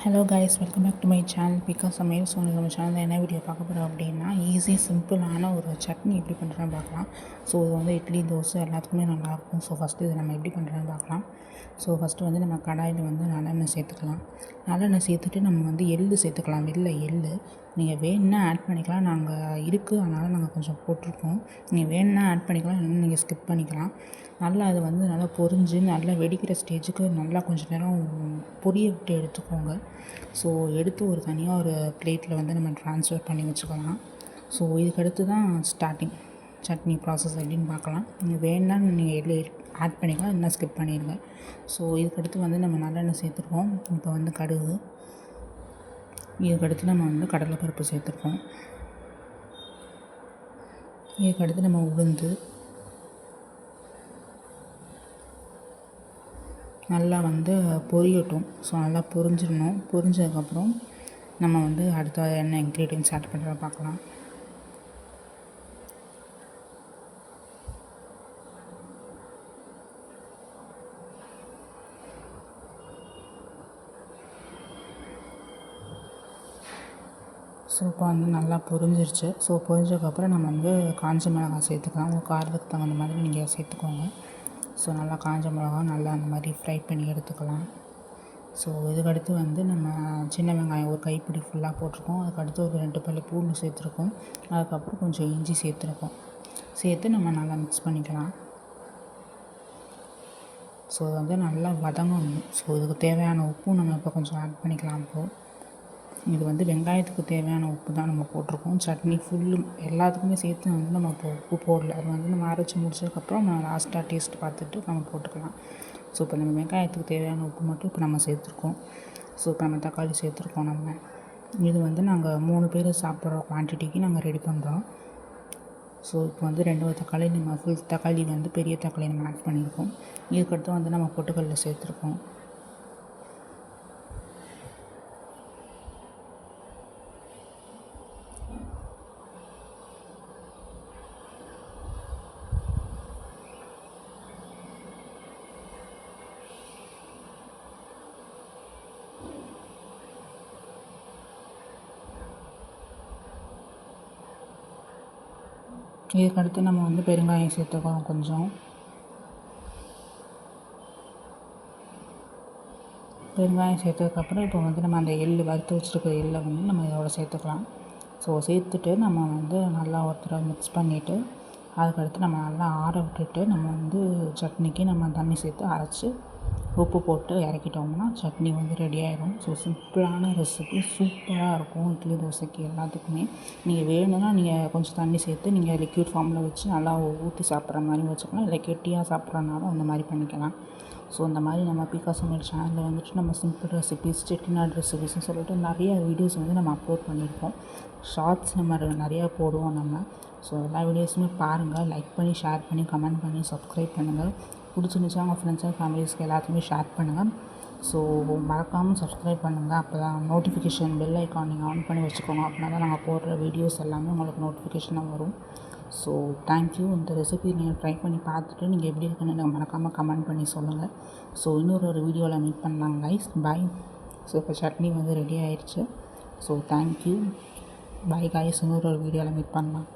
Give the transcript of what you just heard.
Hello guys, welcome back to my channel because சமையல். So நம்ம சேனலில் என்ன வீடியோ பார்க்க போகிறோம் அப்படின்னா, ஈஸி சிம்பிளான ஒரு சட்னி எப்படி பண்ணுறேன்னு பார்க்கலாம். ஸோ இது வந்து இட்லி, தோசை எல்லாத்துக்குமே நல்லாயிருக்கும். ஸோ ஃபஸ்ட்டு இதை நம்ம எப்படி பண்ணுறேன்னு பார்க்கலாம். ஸோ ஃபஸ்ட்டு வந்து நம்ம கடாயில் வந்து நல்லெண்ணெய் சேர்த்துக்கலாம். நல்லெண்ணெய் சேர்த்துட்டு நம்ம வந்து எள்ளு சேர்த்துக்கலாம். வெள்ளை எள்ளு நீங்கள் வேணுன்னா ஆட் பண்ணிக்கலாம். நாங்கள் இருக்குது, அதனால் நாங்கள் கொஞ்சம் போட்டிருக்கோம். நீங்கள் வேணுன்னா ஆட் பண்ணிக்கலாம், இல்லைன்னா நீங்கள் ஸ்கிப் பண்ணிக்கலாம். நல்லா அது வந்து நல்லா பொரிஞ்சு நல்லா வெடிக்கிற ஸ்டேஜுக்கு நல்லா கொஞ்சம் நேரம் பொரிய விட்டு எடுத்துக்கோங்க. ஸோ எடுத்து ஒரு தனியாக ஒரு பிளேட்டில் வந்து நம்ம ட்ரான்ஸ்ஃபர் பண்ணி வச்சுக்கலாம். ஸோ இதுக்கடுத்து தான் ஸ்டார்டிங் சட்னி ப்ராசஸ் எப்படின்னு பார்க்கலாம். நீங்கள் வேணுன்னா நீங்கள் எள்ளு ஆட் பண்ணிக்கலாம், இல்லைன்னா ஸ்கிப் பண்ணிடுங்க. ஸோ இதுக்கடுத்து வந்து நம்ம நல்லெண்ணெய் சேர்த்துருக்கோம். இப்போ வந்து கடுகு, இதுக்கடுத்து நம்ம வந்து கடலைப்பருப்பு சேர்த்துருக்கோம். இதுக்கடுத்து நம்ம உளுந்து நல்லா வந்து பொரியட்டும். ஸோ நல்லா பொரிஞ்சிடணும். பொரிஞ்சதுக்கப்புறம் நம்ம வந்து அடுத்த என்ன இன்க்ரீடியன்ட்ஸ் ஆட் பண்ணுறத பார்க்கலாம். ஸோ இப்போ வந்து நல்லா பொரிஞ்சிருச்சு. ஸோ பொரிஞ்சதுக்கப்புறம் நம்ம வந்து காஞ்ச மிளகாய் சேர்த்துக்கலாம். உங்கள் காரத்துக்கு தகுந்த மாதிரி நீங்கள் சேர்த்துக்கோங்க. ஸோ நல்லா காஞ்ச மிளகா நல்லா அந்த மாதிரி ஃப்ரை பண்ணி எடுத்துக்கலாம். ஸோ இதுக்கடுத்து வந்து நம்ம சின்ன வெங்காயம் ஒரு கைப்பிடி ஃபுல்லாக போட்டிருக்கோம். அதுக்கடுத்து ஒரு 2 பல்லு பூண்டு சேர்த்துருக்கோம். அதுக்கப்புறம் கொஞ்சம் இஞ்சி சேர்த்துருக்கோம். சேர்த்து நம்ம நல்லா மிக்ஸ் பண்ணிக்கலாம். ஸோ அது வந்து நல்லா வதங்கணும். ஸோ இதுக்கு தேவையான உப்பும் நம்ம இப்போ கொஞ்சம் ஆட் பண்ணிக்கலாம். இப்போது இது வந்து வெங்காயத்துக்கு தேவையான உப்பு தான் நம்ம போட்டிருக்கோம். சட்னி ஃபுல்லும் எல்லாத்துக்குமே சேர்த்து வந்து நம்ம இப்போ உப்பு போடல. அது வந்து நம்ம அரைச்சி முடிச்சதுக்கப்புறம் நம்ம லாஸ்ட்டாக டேஸ்ட் பார்த்துட்டு நம்ம போட்டுக்கலாம். ஸோ இப்போ நம்ம வெங்காயத்துக்கு தேவையான உப்பு மட்டும் இப்போ நம்ம சேர்த்துருக்கோம். ஸோ இப்போ நம்ம தக்காளி சேர்த்துருக்கோம். நம்ம இது வந்து நாங்கள் 3 பேர் சாப்பிட்ற குவான்டிட்டிக்கு நாங்கள் ரெடி பண்ணுறோம். ஸோ இப்போ வந்து 2 தக்காளி நம்ம ஃபுல் தக்காளி வந்து பெரிய தக்காளி நம்ம ஆட் பண்ணியிருக்கோம். இதுக்கடுத்து வந்து நம்ம பொட்டுக்கடலை சேர்த்துருக்கோம். இதுக்கடுத்து நம்ம வந்து பெருங்காயம் சேர்த்துக்கிறோம் கொஞ்சம். பெருங்காயம் சேர்த்ததுக்கப்புறம் இப்போ வந்து நம்ம அந்த வறுத்து வச்சுருக்க எள்ளை வந்து நம்ம இதோட சேர்த்துக்கலாம். ஸோ சேர்த்துட்டு நம்ம வந்து நல்லா ஒரு தடவை மிக்ஸ் பண்ணிவிட்டு அதுக்கடுத்து நம்ம நல்லா ஆற விட்டுட்டு நம்ம வந்து சட்னிக்கு நம்ம தண்ணி சேர்த்து அரைச்சி உப்பு போட்டு இறக்கிட்டோம்னா சட்னி வந்து ரெடி ஆகிடும். ஸோ சிம்பிளான ரெசிபி, சூப்பராக இருக்கும் இட்லி, தோசைக்கு எல்லாத்துக்குமே. நீங்கள் வேணும்னா நீங்கள் கொஞ்சம் தண்ணி சேர்த்து நீங்கள் லிக்விட் ஃபார்மில் வச்சு நல்லா ஊற்றி சாப்பிட்ற மாதிரி வச்சுக்கலாம். இல்லை கெட்டியாக சாப்பிட்றனாலும் அந்த மாதிரி பண்ணிக்கலாம். ஸோ இந்த மாதிரி நம்ம பிகாஸ் சமையல் சேனலில் வந்துட்டு நம்ம சிம்பிள் ரெசிபீஸ், செட்டிநாடு ரெசிபீஸ்னு சொல்லிட்டு நிறைய வீடியோஸ் வந்து நம்ம அப்லோட் பண்ணியிருக்கோம். ஷார்ட்ஸ் நம்ம நிறையா போடுவோம் நம்ம. ஸோ எல்லா வீடியோஸுமே பாருங்கள், லைக் பண்ணி, ஷேர் பண்ணி, கமெண்ட் பண்ணி, சப்ஸ்கிரைப் பண்ணுங்கள். பிடிச்சிருந்துச்சா உங்கள் ஃப்ரெண்ட்ஸ் அண்ட் ஃபேமிலிஸ்க்கு எல்லாத்துக்குமே ஷேர் பண்ணுங்கள். ஸோ மறக்காமல் சப்ஸ்கிரைப் பண்ணுங்கள். அப்போ தான் நோட்டிஃபிகேஷன் பெல் ஐக்கான் நீங்கள் ஆன் பண்ணி வச்சுக்கோங்க. அப்படின்னா தான் நாங்கள் போடுற வீடியோஸ் எல்லாமே உங்களுக்கு நோட்டிஃபிகேஷனாக வரும். So thank you. இந்த ரெசிபி நீங்கள் ட்ரை பண்ணி பார்த்துட்டு நீங்கள் எப்படி இருக்குன்னு நீங்கள் மறக்காமல் கமெண்ட் பண்ணி சொல்லுங்கள். ஸோ இன்னொரு வீடியோவில் மீட் பண்ணலாம் கைஸ். பாய். ஸோ இப்போ சட்னி வந்து ரெடி ஆயிடுச்சு. So thank you. Bye guys. இன்னொரு வீடியோவில் மீட் பண்ணலாம்.